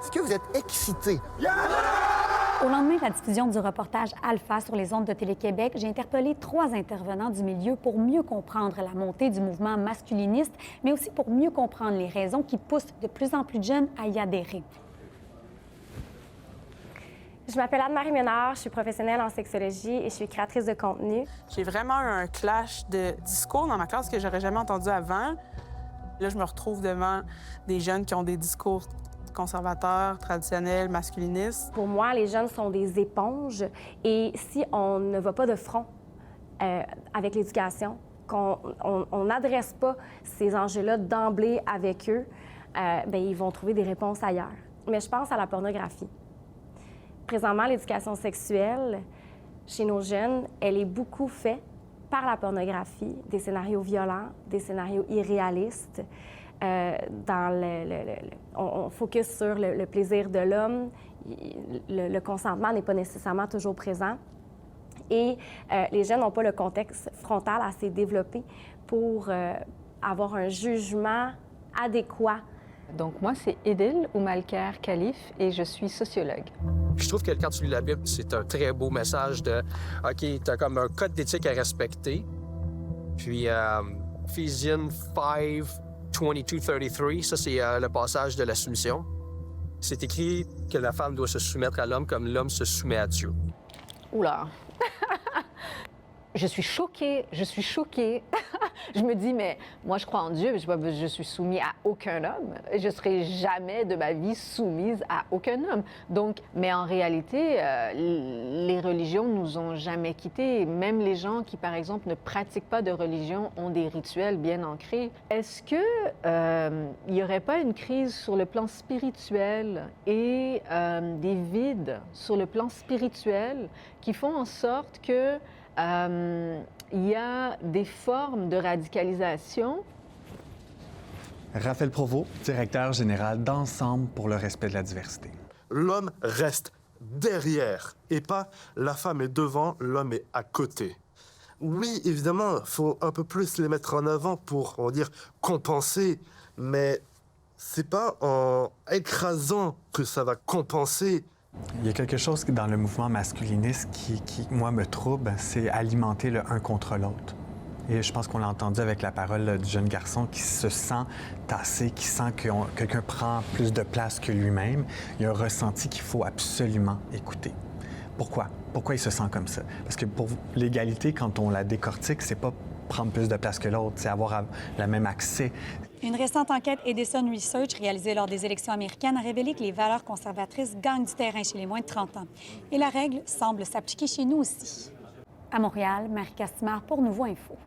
Est-ce que vous êtes excité? Au lendemain de la diffusion du reportage Alpha sur les ondes de Télé-Québec, j'ai interpellé 3 intervenants du milieu pour mieux comprendre la montée du mouvement masculiniste, mais aussi pour mieux comprendre les raisons qui poussent de plus en plus de jeunes à y adhérer. Je m'appelle Anne-Marie Ménard, je suis professionnelle en sexologie et je suis créatrice de contenu. J'ai vraiment eu un clash de discours dans ma classe que j'aurais jamais entendu avant. Là, je me retrouve devant des jeunes qui ont des discours conservateurs, traditionnels, masculinistes. Pour moi, les jeunes sont des éponges et si on ne va pas de front avec l'éducation, qu'on n'adresse pas ces enjeux-là d'emblée avec eux, bien, ils vont trouver des réponses ailleurs. Mais je pense à la pornographie. Présentement, l'éducation sexuelle chez nos jeunes, elle est beaucoup faite par la pornographie, des scénarios violents, des scénarios irréalistes. On focus sur le plaisir de l'homme. Le consentement n'est pas nécessairement toujours présent. Et les jeunes n'ont pas le contexte frontal assez développé pour avoir un jugement adéquat. Donc moi, c'est Édile Oumalker Khalif et je suis sociologue. Je trouve que quand tu lis la Bible, c'est un très beau message de « OK, t'as comme un code d'éthique à respecter. » Puis Ephesians 5, 22-33, ça, c'est le passage de la soumission. C'est écrit que la femme doit se soumettre à l'homme comme l'homme se soumet à Dieu. Oula! Je suis choquée, je suis choquée. Je me dis, mais moi, je crois en Dieu, je suis soumise à aucun homme. Je ne serai jamais de ma vie soumise à aucun homme. Donc, mais en réalité, les religions nous ont jamais quittés. Même les gens qui, par exemple, ne pratiquent pas de religion ont des rituels bien ancrés. Est-ce que il n'y aurait pas une crise sur le plan spirituel et des vides sur le plan spirituel qui font en sorte que il y a des formes de radicalisation? Raphaël Provost, directeur général d'Ensemble pour le respect de la diversité. L'homme reste derrière et pas la femme est devant, l'homme est à côté. Oui, évidemment, il faut un peu plus les mettre en avant pour, on va dire, compenser, mais c'est pas en écrasant que ça va compenser. Il y a quelque chose dans le mouvement masculiniste qui moi, me trouble, c'est alimenter le un contre l'autre. Et je pense qu'on l'a entendu avec la parole du jeune garçon qui se sent tassé, qui sent que quelqu'un prend plus de place que lui-même. Il y a un ressenti qu'il faut absolument écouter. Pourquoi? Pourquoi il se sent comme ça? Parce que pour l'égalité, quand on la décortique, c'est pas prendre plus de place que l'autre, c'est avoir le même accès. Une récente enquête Edison Research réalisée lors des élections américaines a révélé que les valeurs conservatrices gagnent du terrain chez les moins de 30 ans. Et la règle semble s'appliquer chez nous aussi. À Montréal, Marie Castimard pour Nouveau Info.